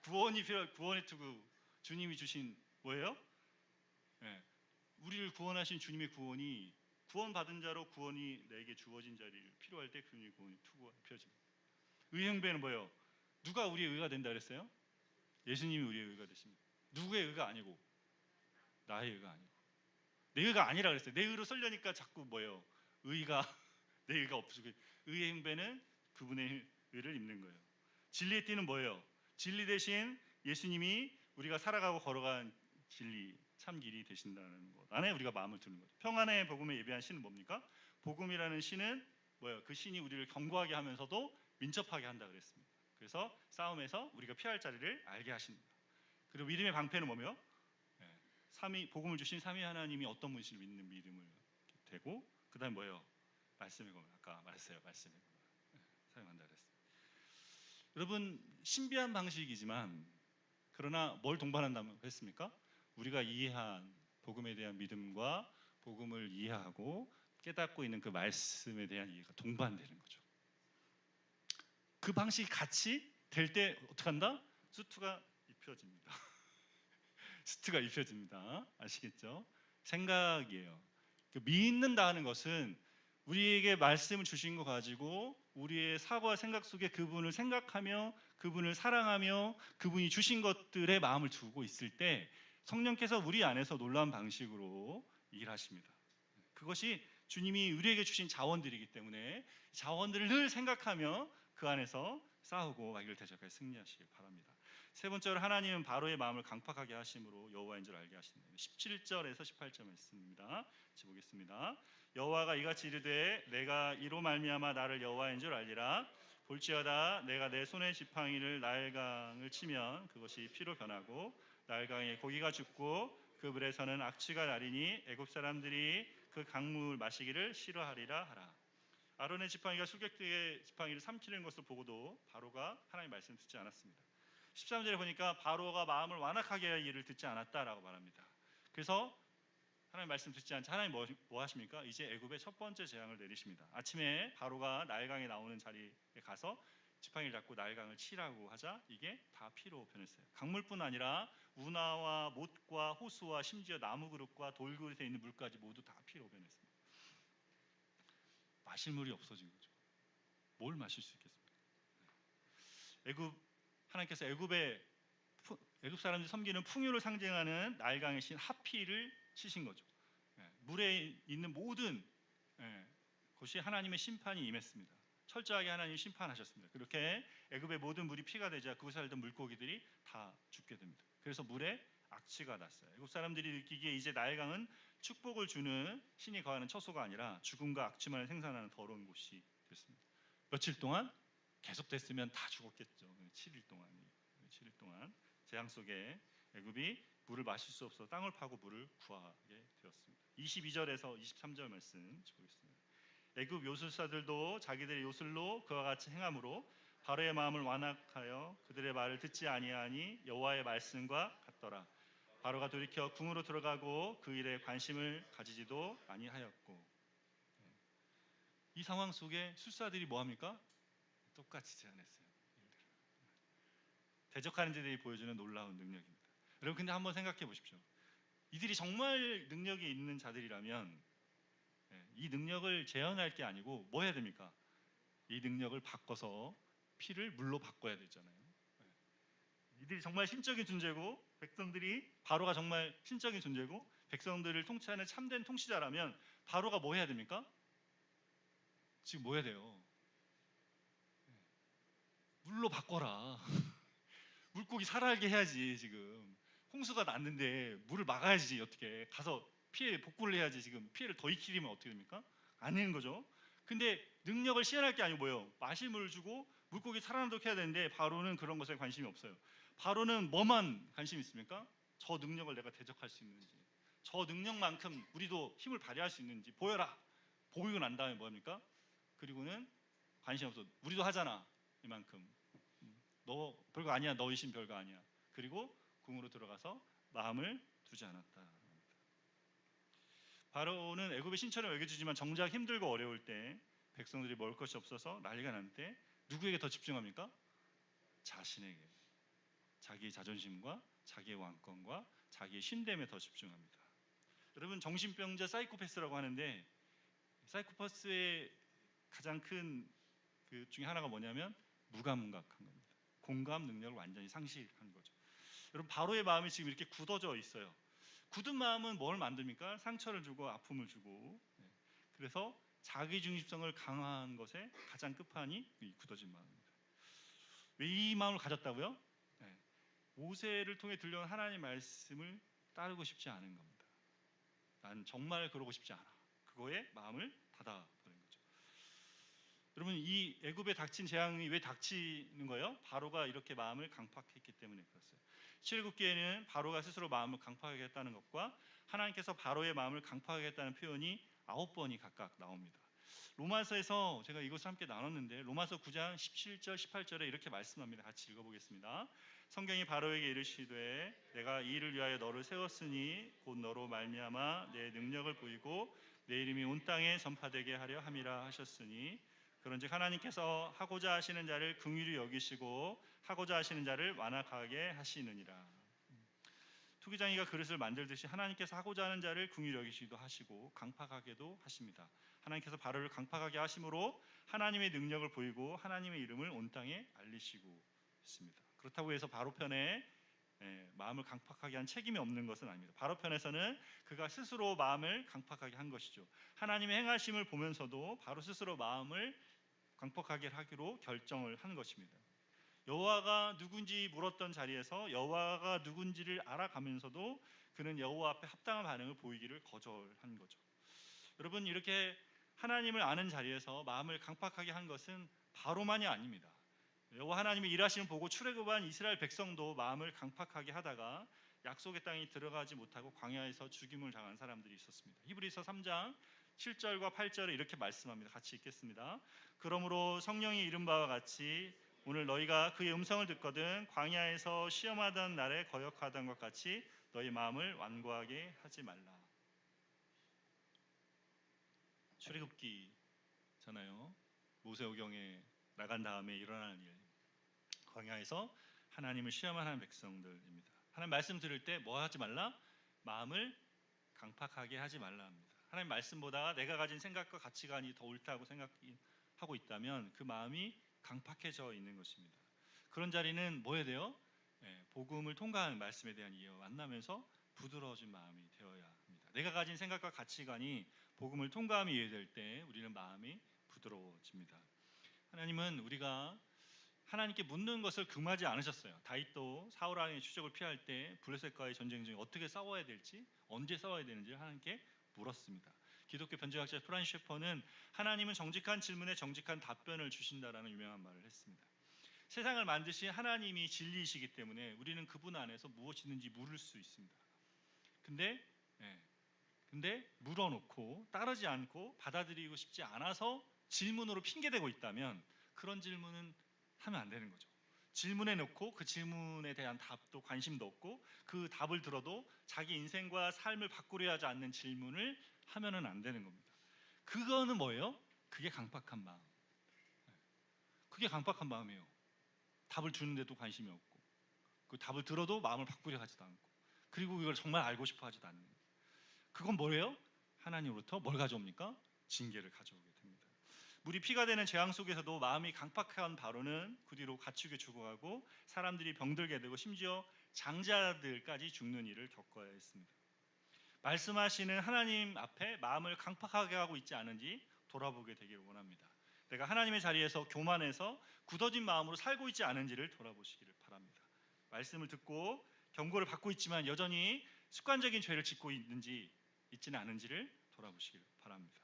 구원의 투구 주님이 주신 뭐예요? 우리를 구원하신 주님의 구원이 구원받은 자로 구원이 내게 주어진 자리를 필요할 때 주님의 구원이 투구가 펴집니다. 의형배는 뭐예요? 누가 우리의 의가 된다 그랬어요? 예수님이 우리의 의가 되십니다. 누구의 의가 아니고 나의 의가 아니고 내 의가 아니라 그랬어요. 내 의로 쓰려니까 자꾸 뭐예요? 의가 내 의가 없어지고 의의 형배는 그분의 의를 입는 거예요. 진리의 띠는 뭐예요? 진리 대신 예수님이 우리가 살아가고 걸어간 진리 참 길이 되신다는 것 안에 우리가 마음을 두는 거죠. 평안의 복음에 예배한 신은 뭡니까? 복음이라는 신은 뭐예요? 그 신이 우리를 견고하게 하면서도 민첩하게 한다 그랬습니다. 그래서 싸움에서 우리가 피할 자리를 알게 하십니다. 그리고 믿음의 방패는 뭐며? 복음을 주신 삼위 하나님이 어떤 분이신지 믿는 믿음을 되고, 그 다음에 뭐예요? 말씀의 검. 아까 말했어요. 말씀의 검. 사용한다 그랬어요. 여러분, 신비한 방식이지만 그러나 뭘 동반한다고 했습니까? 우리가 이해한 복음에 대한 믿음과 복음을 이해하고 깨닫고 있는 그 말씀에 대한 이해가 동반되는 거죠. 그 방식이 같이 될 때 어떻게 한다? 수트가 입혀집니다. 수트가 입혀집니다. 아시겠죠? 생각이에요. 믿는다 하는 것은 우리에게 말씀을 주신 거 가지고 우리의 사고와 생각 속에 그분을 생각하며 그분을 사랑하며 그분이 주신 것들에 마음을 두고 있을 때 성령께서 우리 안에서 놀라운 방식으로 일하십니다. 그것이 주님이 우리에게 주신 자원들이기 때문에 자원들을 늘 생각하며 그 안에서 싸우고 마귀를 대적하여 승리하시길 바랍니다. 세 번째로 하나님은 바로의 마음을 강팍하게 하심으로 여호와인 줄 알게 하신다. 17절에서 18절 말씀입니다. 같이 보겠습니다. 여호와가 이같이 이르되 내가 이로 말미암아 나를 여호와인 줄 알리라. 볼지어다 내가 내 손의 지팡이를 나일강을 치면 그것이 피로 변하고 나일강에 고기가 죽고 그 물에서는 악취가 나리니 애굽 사람들이 그 강물 마시기를 싫어하리라 하라. 아론의 지팡이가 술객들의 지팡이를 삼키는 것을 보고도 바로가 하나님의 말씀을 듣지 않았습니다. 13절에 보니까 바로가 마음을 완악하게 할 일을 듣지 않았다라고 말합니다. 그래서 하나님 말씀 듣지 않자 하나님 뭐 하십니까? 이제 애굽의 첫 번째 재앙을 내리십니다. 아침에 바로가 나일강에 나오는 자리에 가서 지팡이를 잡고 나일강을 치라고 하자 이게 다 피로 변했어요. 강물뿐 아니라 운하와 못과 호수와 심지어 나무 그릇과 돌 그릇에 있는 물까지 모두 다 피로 변했습니다. 마실 물이 없어진 거죠. 뭘 마실 수 있겠습니까? 하나님께서 애굽 사람들이 섬기는 풍요를 상징하는 나일강의 신 하피를 치신 거죠. 물에 있는 모든 것이 하나님의 심판이 임했습니다. 철저하게 하나님이 심판하셨습니다. 그렇게 애굽의 모든 물이 피가 되자 그곳에 살던 물고기들이 다 죽게 됩니다. 그래서 물에 악취가 났어요. 애굽 사람들이 느끼기에 이제 나일강은 축복을 주는 신이 거하는 처소가 아니라 죽음과 악취만을 생산하는 더러운 곳이 됐습니다. 며칠 동안 계속됐으면 다 죽었겠죠. 7일 동안 재앙 속에 애굽이 물을 마실 수 없어 땅을 파고 물을 구하게 되었습니다. 22절에서 23절 말씀 보겠습니다. 애굽 요술사들도 자기들의 요술로 그와 같이 행함으로 바로의 마음을 완악하여 그들의 말을 듣지 아니하니 여호와의 말씀과 같더라. 바로가 돌이켜 궁으로 들어가고 그 일에 관심을 가지지도 아니하였고. 이 상황 속에 술사들이 뭐합니까? 똑같이 제안했어요. 대적하는 자들이 보여주는 놀라운 능력입니다. 여러분 근데 한번 생각해 보십시오. 이들이 정말 능력이 있는 자들이라면 이 능력을 재현할 게 아니고 뭐 해야 됩니까? 이 능력을 바꿔서 피를 물로 바꿔야 되잖아요. 이들이 정말 신적인 존재고 백성들이 바로가 정말 신적인 존재고 백성들을 통치하는 참된 통치자라면 바로가 뭐 해야 됩니까? 지금 뭐 해야 돼요? 물로 바꿔라. 물고기 살아나게 해야지. 지금 홍수가 났는데 물을 막아야지. 어떻게 가서 피해 복구를 해야지. 지금 피해를 더 익히려면 어떻게 됩니까? 안 되는 거죠. 근데 능력을 시연할 게 아니고 뭐예요? 마실 물을 주고 물고기 살아나도록 해야 되는데 바로는 그런 것에 관심이 없어요. 바로는 뭐만 관심이 있습니까? 저 능력을 내가 대적할 수 있는지, 저 능력만큼 우리도 힘을 발휘할 수 있는지 보여라. 보이고 난 다음에 뭐합니까? 그리고는 관심 없어. 우리도 하잖아. 이만큼. 너 별거 아니야. 너 의심 별거 아니야. 그리고 궁으로 들어가서 마음을 두지 않았다. 바로는 애굽의 신처럼 여겨지지만 정작 힘들고 어려울 때 백성들이 먹을 것이 없어서 난리가 날 때 누구에게 더 집중합니까? 자신에게. 자기의 자존심과 자기의 왕권과 자기의 신됨에 더 집중합니다. 여러분 정신병자 사이코패스라고 하는데 사이코패스의 가장 큰 그 중에 하나가 뭐냐면 무감각한 겁니다. 공감 능력을 완전히 상실한 거죠. 여러분 바로의 마음이 지금 이렇게 굳어져 있어요. 굳은 마음은 뭘 만듭니까? 상처를 주고 아픔을 주고. 그래서 자기중심성을 강화한 것의 가장 끝판이 이 굳어진 마음입니다. 왜 이 마음을 가졌다고요? 모세를 통해 들려온 하나님의 말씀을 따르고 싶지 않은 겁니다. 난 정말 그러고 싶지 않아. 그거에 마음을 닫아버린 거죠. 여러분, 이 애굽에 닥친 재앙이 왜 닥치는 거예요? 바로가 이렇게 마음을 강팍했기 때문에 그렇어요. 출애굽기에는 바로가 스스로 마음을 강팍하게 했다는 것과 하나님께서 바로의 마음을 강팍하게 했다는 표현이 9번이 각각 나옵니다. 로마서에서 제가 이것을 함께 나눴는데 로마서 9장 17절 18절에 이렇게 말씀합니다. 같이 읽어보겠습니다. 성경이 바로에게 이르시되 내가 이 일을 위하여 너를 세웠으니 곧 너로 말미암아 내 능력을 보이고 내 이름이 온 땅에 전파되게 하려 함이라 하셨으니 그런즉 하나님께서 하고자 하시는 자를 긍휼히 여기시고 하고자 하시는 자를 완악하게 하시느니라. 투기장이가 그릇을 만들듯이 하나님께서 하고자 하는 자를 긍휼히 여기시기도 하시고 강팍하게도 하십니다. 하나님께서 바로를 강팍하게 하심으로 하나님의 능력을 보이고 하나님의 이름을 온 땅에 알리시고 있습니다. 그렇다고 해서 바로 편에 마음을 강팍하게 한 책임이 없는 것은 아닙니다. 바로 편에서는 그가 스스로 마음을 강팍하게 한 것이죠. 하나님의 행하심을 보면서도 바로 스스로 마음을 강팍하게 하기로 결정을 한 것입니다. 여호와가 누군지 물었던 자리에서 여호와가 누군지를 알아가면서도 그는 여호와 앞에 합당한 반응을 보이기를 거절한 거죠. 여러분, 이렇게 하나님을 아는 자리에서 마음을 강팍하게 한 것은 바로만이 아닙니다. 여호와 하나님의 일하심을 보고 출애굽한 이스라엘 백성도 마음을 강팍하게 하다가 약속의 땅에 들어가지 못하고 광야에서 죽임을 당한 사람들이 있었습니다. 히브리서 3장 7절과 8절에 이렇게 말씀합니다. 같이 읽겠습니다. 그러므로 성령이 이른 바와 같이 오늘 너희가 그의 음성을 듣거든 광야에서 시험하던 날에 거역하던 것 같이 너희 마음을 완고하게 하지 말라. 출애굽기잖아요. 모세오경에 나간 다음에 일어나는 일, 광야에서 하나님을 시험하는 백성들입니다. 하나님 말씀 들을 때 뭐 하지 말라? 마음을 강팍하게 하지 말라 합니다. 하나님 말씀 보다가 내가 가진 생각과 가치관이 더 옳다고 생각하고 있다면 그 마음이 강팍해져 있는 것입니다. 그런 자리는 뭐 해야 돼요? 복음을 통과하는 말씀에 대한 이해와 만나면서 부드러워진 마음이 되어야 합니다. 내가 가진 생각과 가치관이 복음을 통과함이 이해될 때 우리는 마음이 부드러워집니다. 하나님은 우리가 하나님께 묻는 것을 금하지 않으셨어요. 다윗도 사울 왕의 추적을 피할 때 블레셋과의 전쟁 중에 어떻게 싸워야 될지, 언제 싸워야 되는지를 하나님께 물었습니다. 기독교 변증학자 프란시스 셰퍼는 하나님은 정직한 질문에 정직한 답변을 주신다라는 유명한 말을 했습니다. 세상을 만드신 하나님이 진리이시기 때문에 우리는 그분 안에서 무엇이든지 물을 수 있습니다. 근데 물어놓고 따르지 않고 받아들이고 싶지 않아서 질문으로 핑계대고 있다면 그런 질문은 하면 안 되는 거죠. 질문해 놓고 그 질문에 대한 답도 관심도 없고 그 답을 들어도 자기 인생과 삶을 바꾸려 하지 않는 질문을 하면은 안 되는 겁니다. 그거는 뭐예요? 그게 강팍한 마음. 그게 강팍한 마음이에요. 답을 주는데도 관심이 없고 그 답을 들어도 마음을 바꾸려 하지도 않고 그리고 이걸 정말 알고 싶어 하지도 않는. 그건 뭐예요? 하나님으로부터 뭘 가져옵니까? 징계를 가져오게 됩니다. 물이 피가 되는 재앙 속에서도 마음이 강팍한 바로는 그 뒤로 가축에 죽어가고 사람들이 병들게 되고 심지어 장자들까지 죽는 일을 겪어야 했습니다. 말씀하시는 하나님 앞에 마음을 강팍하게 하고 있지 않은지 돌아보게 되기를 원합니다. 내가 하나님의 자리에서 교만해서 굳어진 마음으로 살고 있지 않은지를 돌아보시기를 바랍니다. 말씀을 듣고 경고를 받고 있지만 여전히 습관적인 죄를 짓고 있지는 않은지를 돌아보시기를 바랍니다.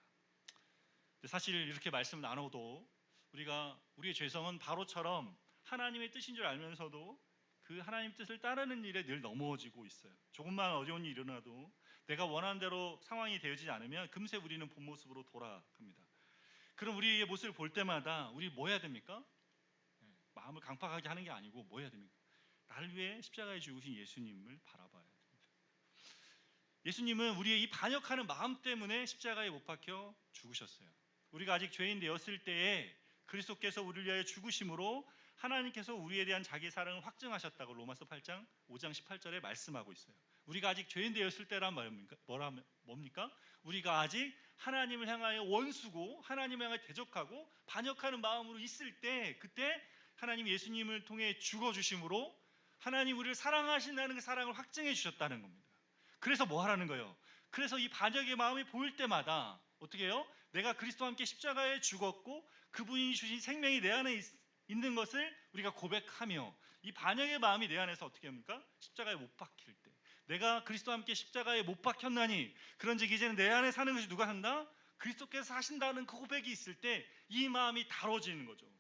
사실 이렇게 말씀을 나눠도 우리가 우리의 죄성은 바로처럼 하나님의 뜻인 줄 알면서도 그 하나님 뜻을 따르는 일에 늘 넘어지고 있어요. 조금만 어려운 일이 일어나도 내가 원하는 대로 상황이 되어지지 않으면 금세 우리는 본 모습으로 돌아갑니다. 그럼 우리의 모습을 볼 때마다 우리 뭐 해야 됩니까? 마음을 강팍하게 하는 게 아니고 뭐 해야 됩니까? 나를 위해 십자가에 죽으신 예수님을 바라봐야 됩니다. 예수님은 우리의 이 반역하는 마음 때문에 십자가에 못 박혀 죽으셨어요. 우리가 아직 죄인 되었을 때에 그리스도께서 우리를 위하여 죽으심으로 하나님께서 우리에 대한 자기 사랑을 확증하셨다고 로마서 8장 5장 18절에 말씀하고 있어요. 우리가 아직 죄인 되었을 때란 뭡니까? 우리가 아직 하나님을 향하여 원수고 하나님을 향하여 대적하고 반역하는 마음으로 있을 때 그때 하나님 예수님을 통해 죽어주심으로 하나님 우리를 사랑하신다는 그 사랑을 확증해 주셨다는 겁니다. 그래서 뭐 하라는 거예요? 그래서 이 반역의 마음이 보일 때마다 어떻게 해요? 내가 그리스도와 함께 십자가에 죽었고 그분이 주신 생명이 내 안에 있는 것을 우리가 고백하며 이 반역의 마음이 내 안에서 어떻게 합니까? 십자가에 못 박힐 때 내가 그리스도와 함께 십자가에 못 박혔나니 그런즉 이제는 내 안에 사는 것이 누가 산다? 그리스도께서 사신다는 그 고백이 있을 때 이 마음이 다뤄지는 거죠.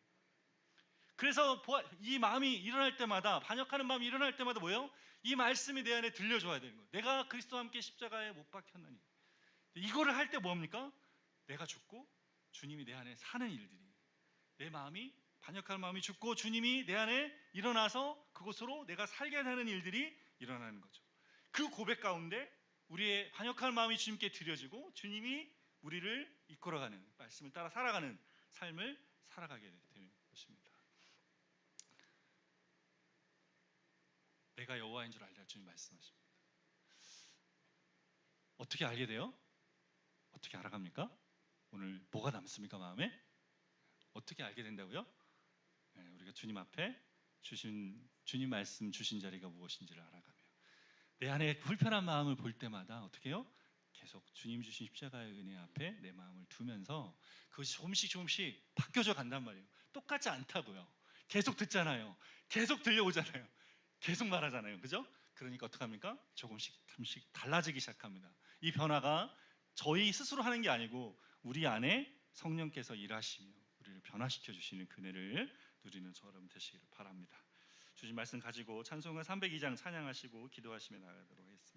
그래서 이 마음이 일어날 때마다, 반역하는 마음이 일어날 때마다 뭐예요? 이 말씀이 내 안에 들려줘야 되는 거예요. 내가 그리스도와 함께 십자가에 못 박혔나니. 이거를 할 때 뭡니까? 내가 죽고 주님이 내 안에 사는 일들이, 내 마음이, 반역하는 마음이 죽고 주님이 내 안에 일어나서 그곳으로 내가 살게 되는 일들이 일어나는 거죠. 그 고백 가운데 우리의 반역하는 마음이 주님께 드려지고 주님이 우리를 이끌어가는, 말씀을 따라 살아가는 삶을 살아가게 되는 것입니다. 내가 여호와인 줄 알라 주님 말씀하십니다. 어떻게 알게 돼요? 어떻게 알아갑니까? 오늘 뭐가 남습니까, 마음에? 어떻게 알게 된다고요? 우리가 주님 앞에 주님 말씀 주신 자리가 무엇인지를 알아가며, 내 안에 불편한 마음을 볼 때마다 어떻게 해요? 계속 주님 주신 십자가의 은혜 앞에 내 마음을 두면서 그것이 조금씩 바뀌어져 간단 말이에요. 똑같지 않다고요. 계속 듣잖아요. 계속 들려오잖아요. 계속 말하잖아요. 그죠? 그러니까 어떡합니까? 조금씩 달라지기 시작합니다. 이 변화가 저희 스스로 하는 게 아니고 우리 안에 성령께서 일하시며 우리를 변화시켜 주시는 그네를 누리는 저 여러분 되시기를 바랍니다. 주신 말씀 가지고 찬송가 302장 찬양하시고 기도하시며 나가도록 하겠습니다.